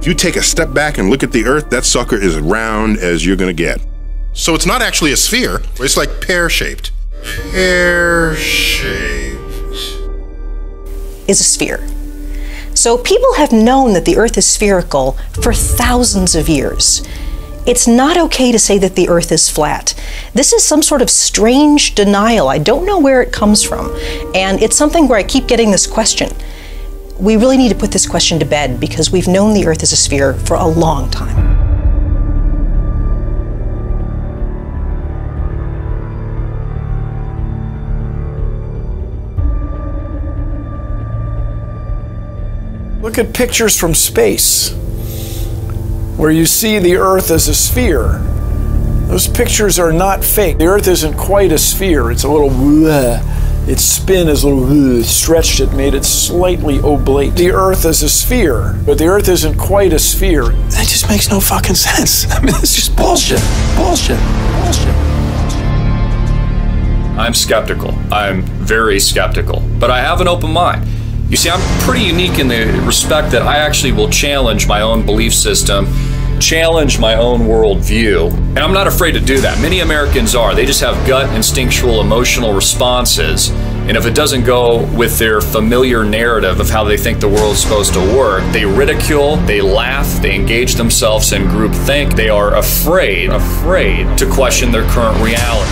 If you take a step back and look at the Earth, that sucker is as round as you're gonna get. So it's not actually a sphere, it's like pear-shaped. Pear-shaped. Is a sphere. So people have known that the Earth is spherical for thousands of years. It's not okay to say that the Earth is flat. This is some sort of strange denial. I don't know where it comes from. And it's something where I keep getting this question. We really need to put this question to bed because we've known the Earth is a sphere for a long time. Look at pictures from space where you see the Earth as a sphere. Those pictures are not fake. The Earth isn't quite a sphere. It's a little its spin is a little stretched it, made it slightly oblate. The Earth is a sphere, but the Earth isn't quite a sphere. That just makes no fucking sense. I mean, it's just bullshit. Bullshit. Bullshit. I'm skeptical. I'm very skeptical, but I have an open mind. You see, I'm pretty unique in the respect that I actually will challenge my own belief system, challenge my own worldview, and I'm not afraid to do that. Many Americans are. They just have gut, instinctual, emotional responses, and if it doesn't go with their familiar narrative of how they think the world's supposed to work, they ridicule, they laugh, they engage themselves in groupthink. They are afraid to question their current reality.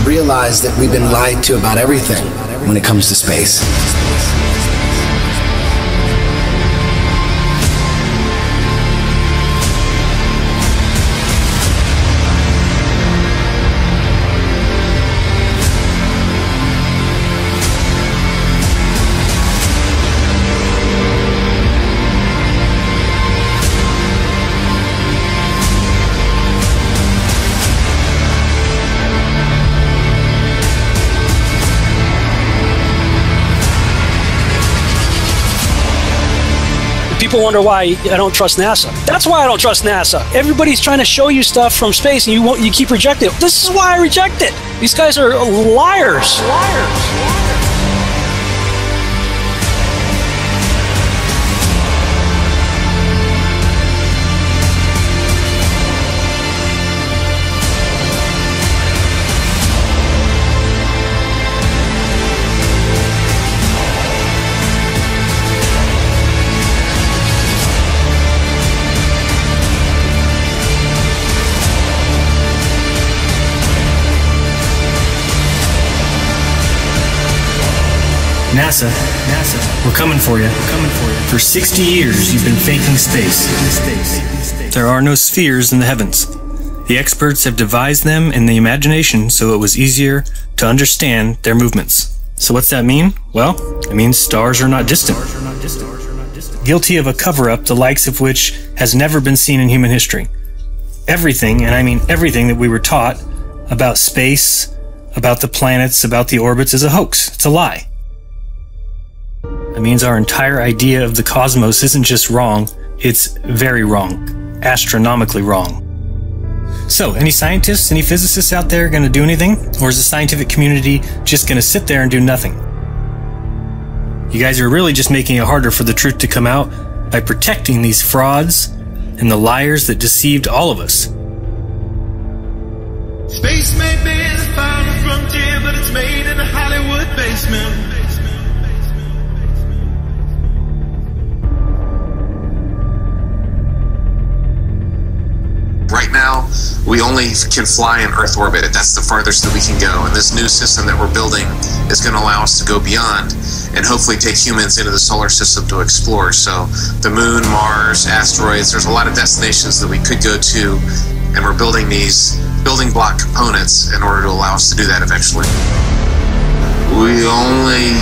Realize that we've been lied to about everything when it comes to space. People wonder why I don't trust NASA. That's why I don't trust NASA. Everybody's trying to show you stuff from space and you keep rejecting it. This is why I reject it. These guys are liars. NASA, we're coming for you. For 60 years, you've been faking space. There are no spheres in the heavens. The experts have devised them in the imagination so it was easier to understand their movements. So what's that mean? Well, it means stars are not distant. Guilty of a cover-up the likes of which has never been seen in human history. Everything, and I mean everything that we were taught about space, about the planets, about the orbits is a hoax. It's a lie. That means our entire idea of the cosmos isn't just wrong, it's very wrong, astronomically wrong. So, any scientists, any physicists out there going to do anything? Or is the scientific community just going to sit there and do nothing? You guys are really just making it harder for the truth to come out by protecting these frauds and the liars that deceived all of us. Space may be the final frontier, but it's made in a Hollywood basement. Right now, we only can fly in Earth orbit. That's the farthest that we can go. And this new system that we're building is going to allow us to go beyond and hopefully take humans into the solar system to explore. So the moon, Mars, asteroids, there's a lot of destinations that we could go to, and we're building these building block components in order to allow us to do that eventually. We only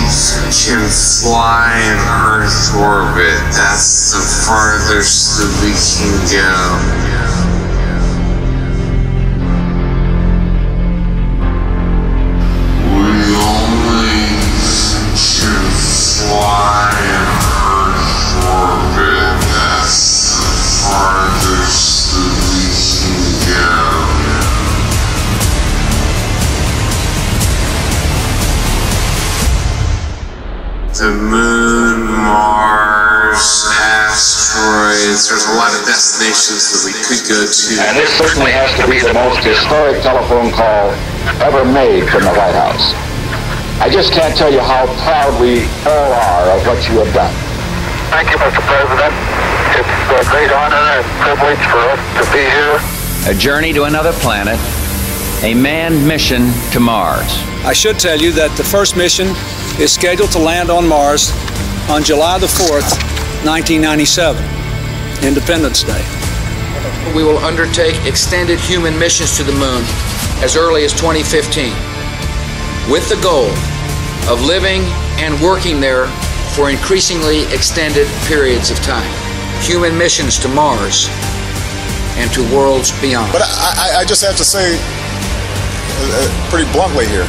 can fly in Earth orbit. That's the farthest that we can go. Fly in Earth orbit, that's planets. There's a lot of destinations that we could go to. And this certainly has to be the most historic telephone call ever made from the White House. I just can't tell you how proud we all are of what you have done. Thank you, Mr. President. It's a great honor and privilege for us to be here. A journey to another planet, a manned mission to Mars. I should tell you that the first mission is scheduled to land on Mars on July the 4th, 1997, Independence Day. We will undertake extended human missions to the moon as early as 2015, with the goal of living and working there for increasingly extended periods of time. Human missions to Mars and to worlds beyond. But I just have to say, pretty bluntly here,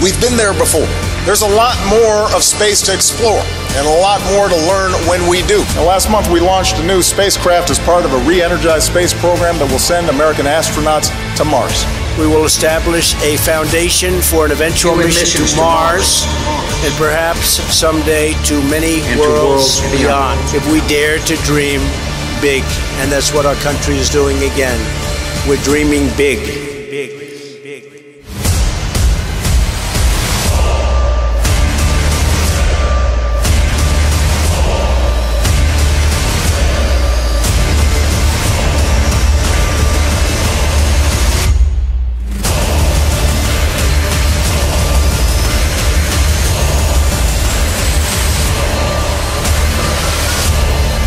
we've been there before. There's a lot more of space to explore and a lot more to learn when we do. Now, last month we launched a new spacecraft as part of a re-energized space program that will send American astronauts to Mars. We will establish a foundation for an eventual mission to Mars and perhaps someday to many worlds beyond, if we dare to dream big. And that's what our country is doing again. We're dreaming big.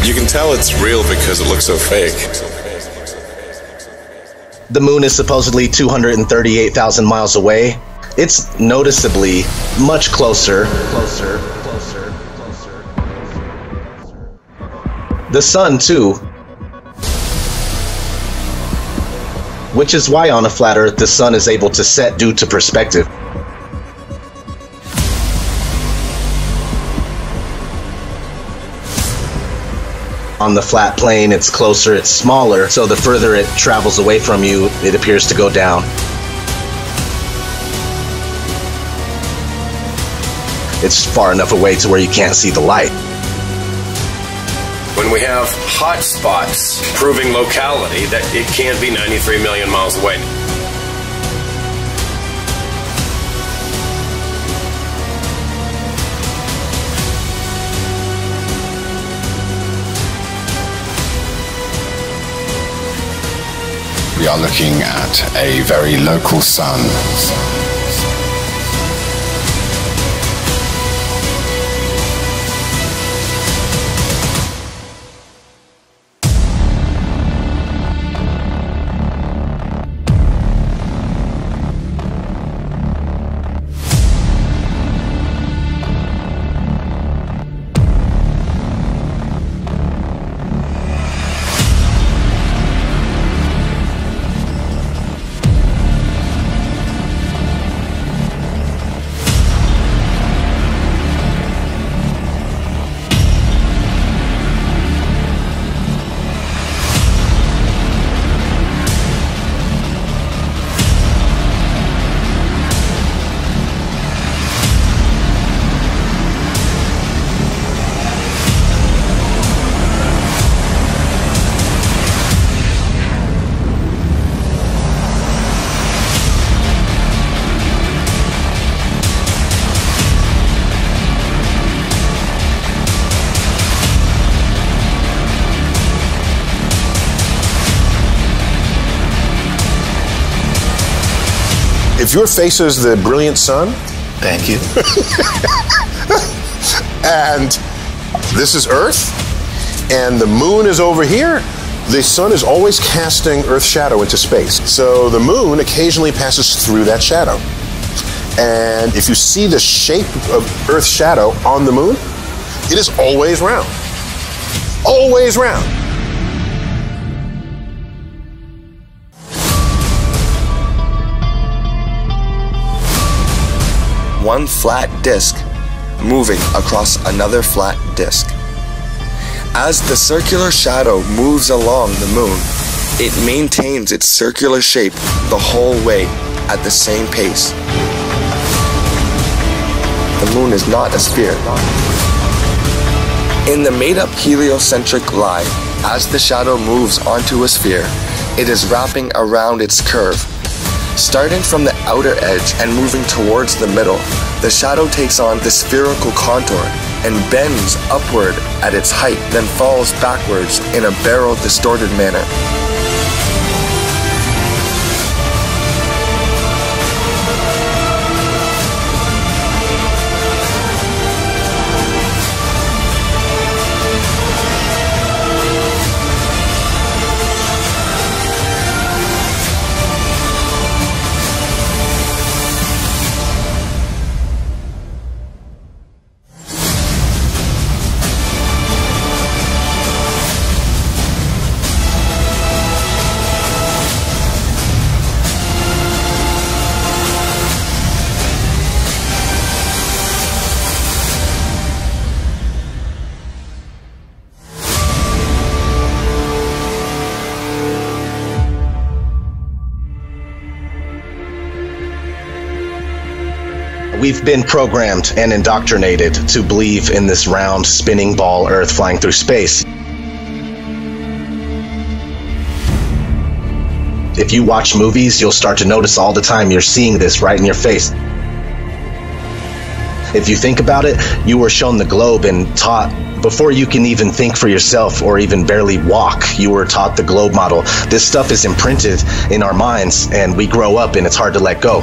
You can tell it's real because it looks so fake. The moon is supposedly 238,000 miles away. It's noticeably much closer. The sun, too. Which is why on a flat Earth the sun is able to set due to perspective. On the flat plane, it's closer, it's smaller, so the further it travels away from you, it appears to go down. It's far enough away to where you can't see the light. When we have hot spots proving locality, that it can't be 93 million miles away. We are looking at a very local sun. If your face is the brilliant sun, thank you. And this is Earth, and the moon is over here, the sun is always casting Earth's shadow into space. So the moon occasionally passes through that shadow. And if you see the shape of Earth's shadow on the moon, it is always round. Always round. One flat disk moving across another flat disk. As the circular shadow moves along the moon, it maintains its circular shape the whole way at the same pace. The moon is not a sphere. In the made-up heliocentric lie, as the shadow moves onto a sphere, it is wrapping around its curve. Starting from the outer edge and moving towards the middle, the shadow takes on the spherical contour and bends upward at its height, then falls backwards in a barrel-distorted manner. We've been programmed and indoctrinated to believe in this round, spinning ball Earth flying through space. If you watch movies, you'll start to notice all the time you're seeing this right in your face. If you think about it, you were shown the globe and taught, before you can even think for yourself or even barely walk, you were taught the globe model. This stuff is imprinted in our minds, and we grow up and it's hard to let go.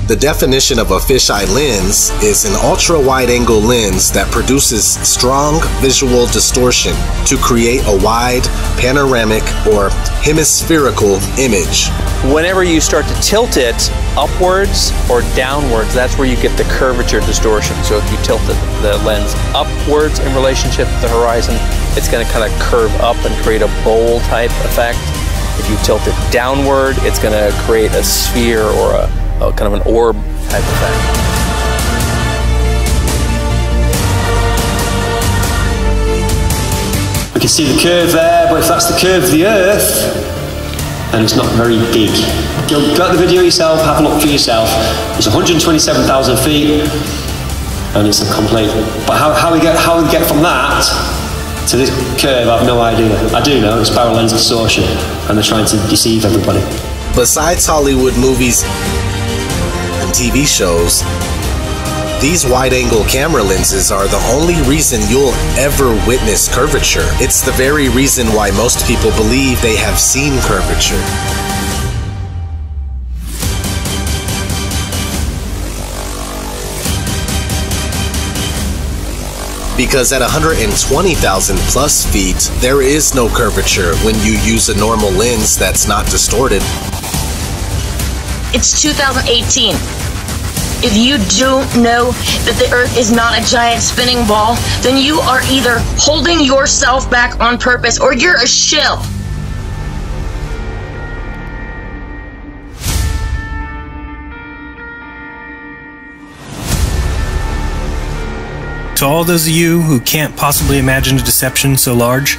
The definition of a fisheye lens is an ultra-wide-angle lens that produces strong visual distortion to create a wide, panoramic, or hemispherical image. Whenever you start to tilt it upwards or downwards, that's where you get the curvature distortion. So if you tilt the lens upwards in relationship to the horizon, it's going to kind of curve up and create a bowl type effect. If you tilt it downward, it's going to create a sphere or a kind of an orb type effect. We can see the curve there, but if that's the curve of the Earth, then it's not very big. Go at the video yourself, have a look for yourself. It's 127,000 feet, and it's a complete. But how we get from that to this curve, I have no idea. I do know it's spiral lens distortion, and they're trying to deceive everybody. Besides Hollywood movies and TV shows, these wide-angle camera lenses are the only reason you'll ever witness curvature. It's the very reason why most people believe they have seen curvature. Because at 120,000 plus feet, there is no curvature when you use a normal lens that's not distorted. It's 2018. If you don't know that the Earth is not a giant spinning ball, then you are either holding yourself back on purpose or you're a shill. To all those of you who can't possibly imagine a deception so large,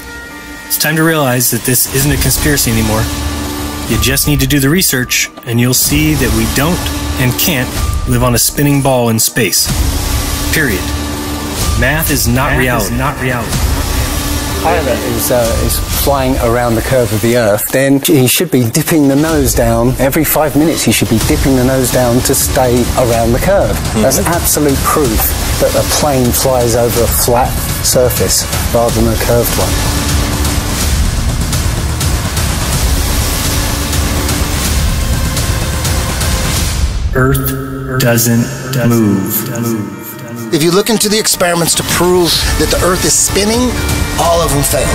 it's time to realize that this isn't a conspiracy anymore. You just need to do the research, and you'll see that we don't and can't live on a spinning ball in space. Period. Math is not reality. Pilot is flying around the curve of the Earth, then he should be dipping the nose down. Every 5 minutes he should be dipping the nose down to stay around the curve. That's absolute proof that a plane flies over a flat surface rather than a curved one. Earth doesn't move. If you look into the experiments to prove that the Earth is spinning, all of them fail.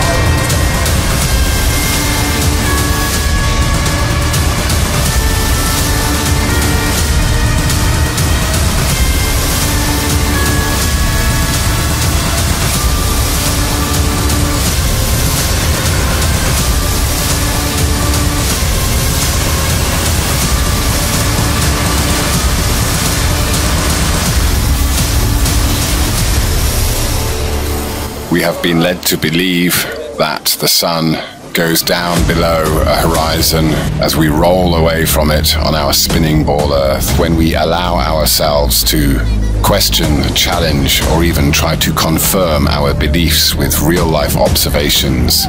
We have been led to believe that the sun goes down below a horizon as we roll away from it on our spinning ball Earth. When we allow ourselves to question, challenge, or even try to confirm our beliefs with real-life observations,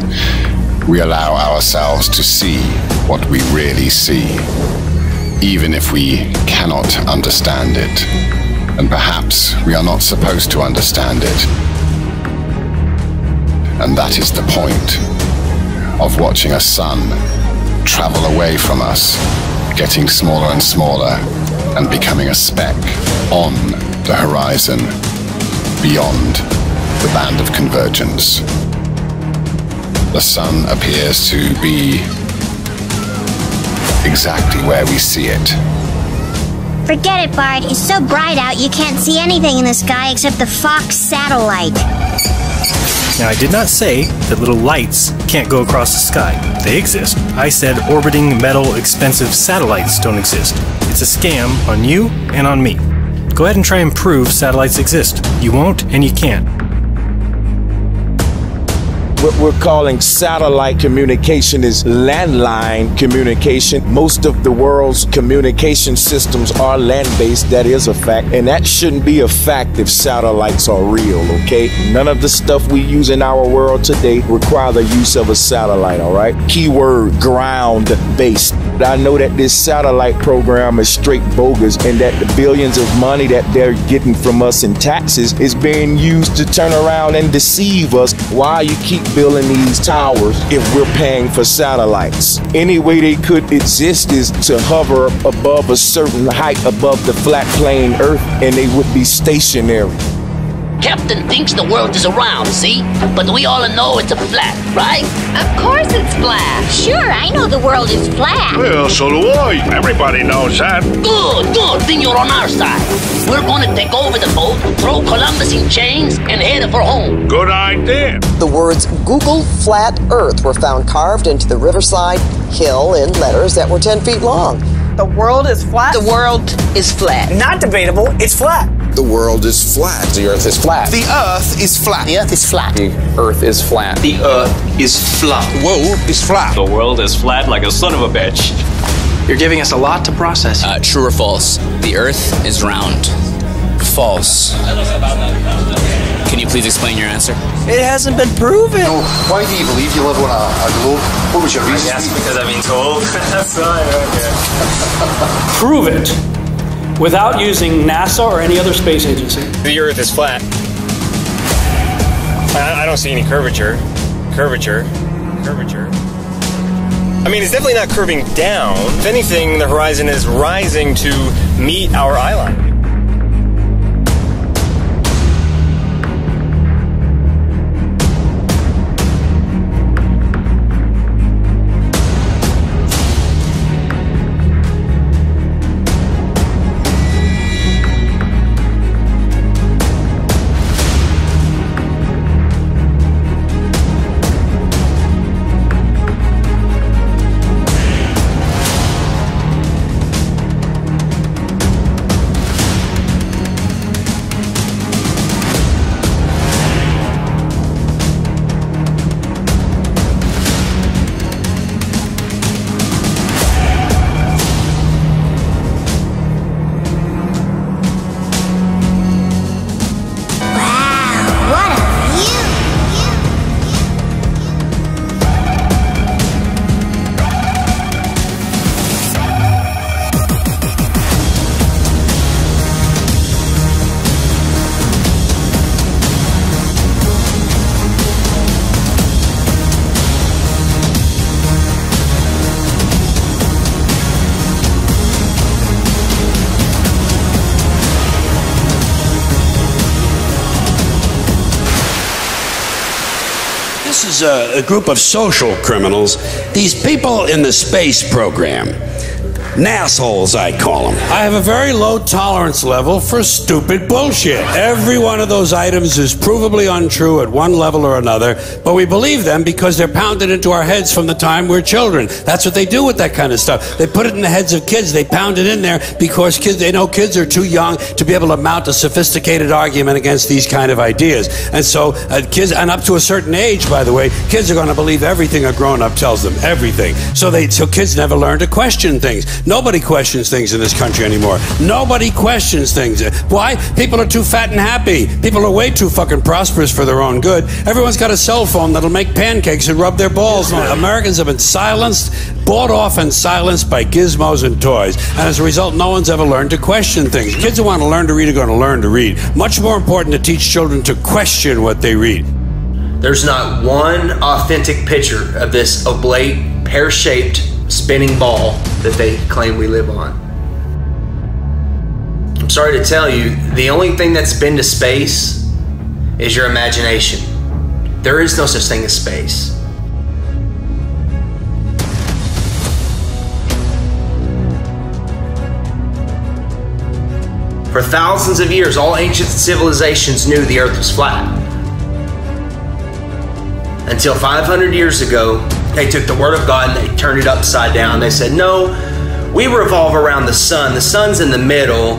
we allow ourselves to see what we really see, even if we cannot understand it. And perhaps we are not supposed to understand it. And that is the point of watching a sun travel away from us, getting smaller and smaller, and becoming a speck on the horizon, beyond the band of convergence. The sun appears to be exactly where we see it. Forget it, Bart. It's so bright out you can't see anything in the sky except the Fox satellite. Now, I did not say that little lights can't go across the sky. They exist. I said orbiting metal expensive satellites don't exist. It's a scam on you and on me. Go ahead and try and prove satellites exist. You won't and you can't. What we're calling satellite communication is landline communication. Most of the world's communication systems are land-based. That is a fact. And that shouldn't be a fact if satellites are real, okay? None of the stuff we use in our world today require the use of a satellite, all right? Keyword, ground-based. I know that this satellite program is straight bogus and that the billions of money that they're getting from us in taxes is being used to turn around and deceive us. Why you keep building these towers if we're paying for satellites? Any way they could exist is to hover above a certain height above the flat plane Earth and they would be stationary. Captain thinks the world is around, see? But we all know it's a flat, right? Of course it's flat. Sure, I know the world is flat. Well, so do I. Everybody knows that. Good. Then you're on our side. We're gonna take over the boat, throw Columbus in chains, and head for home. Good idea. The words Google Flat Earth were found carved into the riverside hill in letters that were 10 feet long. The world is flat? The world is flat. Not debatable, it's flat. The world is flat. The Earth is flat. The Earth is flat. The Earth is flat. The Earth is flat. The Earth is flat. The world is flat. The world is flat like a son of a bitch. You're giving us a lot to process. True or false? The Earth is round. False. Can you please explain your answer? It hasn't been proven. No. Why do you believe you live on a globe? What was your reason? Yes, because I've been told. That's why. Okay. Prove it without using NASA or any other space agency. The Earth is flat. I don't see any curvature. Curvature. I mean, it's definitely not curving down. If anything, the horizon is rising to meet our eye line. Besides a group of social criminals, these people in the space program, nassholes, I call them. I have a very low tolerance level for stupid bullshit. Every one of those items is provably untrue at one level or another, but we believe them because they're pounded into our heads from the time we're children. That's what they do with that kind of stuff. They put it in the heads of kids. They pound it in there because they know kids are too young to be able to mount a sophisticated argument against these kind of ideas. And so kids, and up to a certain age, by the way, kids are going to believe everything a grown-up tells them, everything. So kids never learn to question things. Nobody questions things in this country anymore. Nobody questions things. Why? People are too fat and happy. People are way too fucking prosperous for their own good. Everyone's got a cell phone that'll make pancakes and rub their balls. Americans have been silenced, bought off and silenced by gizmos and toys. And as a result, no one's ever learned to question things. Kids who want to learn to read are going to learn to read. Much more important to teach children to question what they read. There's not one authentic picture of this oblate, pear-shaped spinning ball that they claim we live on. I'm sorry to tell you, the only thing that's been to space is your imagination. There is no such thing as space. For thousands of years, all ancient civilizations knew the earth was flat. Until 500 years ago, they took the word of God and they turned it upside down. They said, no, we revolve around the sun. The sun's in the middle,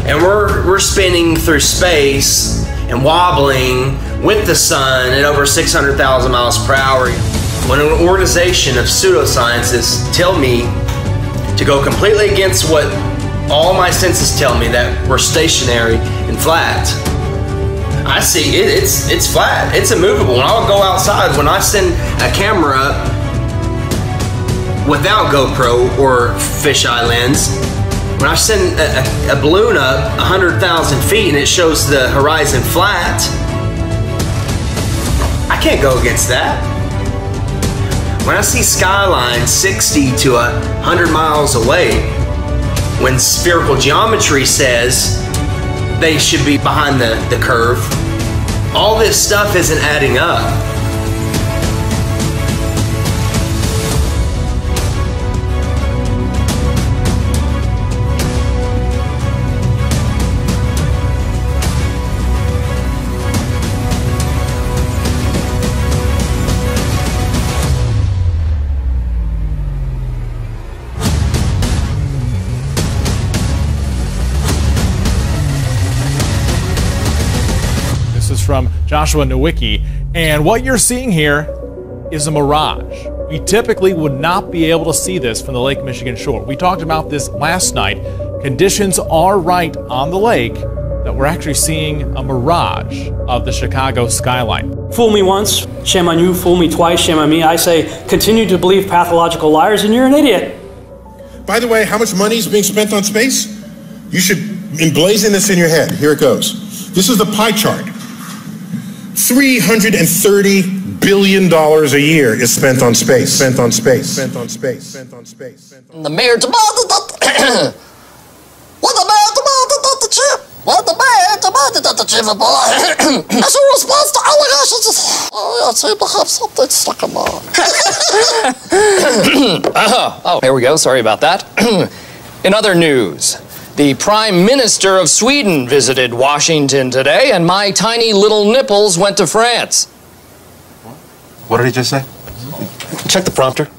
and we're spinning through space and wobbling with the sun at over 600,000 miles per hour. When an organization of pseudoscientists tell me to go completely against what all my senses tell me, that we're stationary and flat, I see it's flat. It's immovable. When I'll go outside, when I send a camera up without GoPro or fisheye lens, when I send a balloon up 100,000 feet and it shows the horizon flat, I can't go against that. When I see skylines 60 to 100 miles away, when spherical geometry says they should be behind the curve, all this stuff isn't adding up. From Joshua Nowicki, and what you're seeing here is a mirage. We typically would not be able to see this from the Lake Michigan shore. We talked about this last night. Conditions are right on the lake that we're actually seeing a mirage of the Chicago skyline. Fool me once, shame on you. Fool me twice, shame on me. I say, continue to believe pathological liars and you're an idiot. By the way, how much money is being spent on space? You should emblazon this in your head. Here it goes. This is the pie chart. $330 billion a year is spent on space. Spent on space. Spent on space. Spent on space. The mayor demanded that what the mayor demanded that the chief. What the mayor demanded that the chief of as a response to allegations. I seem to have something stuck in my Oh, here we go. Sorry about that. In other news, the Prime Minister of Sweden visited Washington today, and my tiny little nipples went to France. What did he just say? Check the prompter.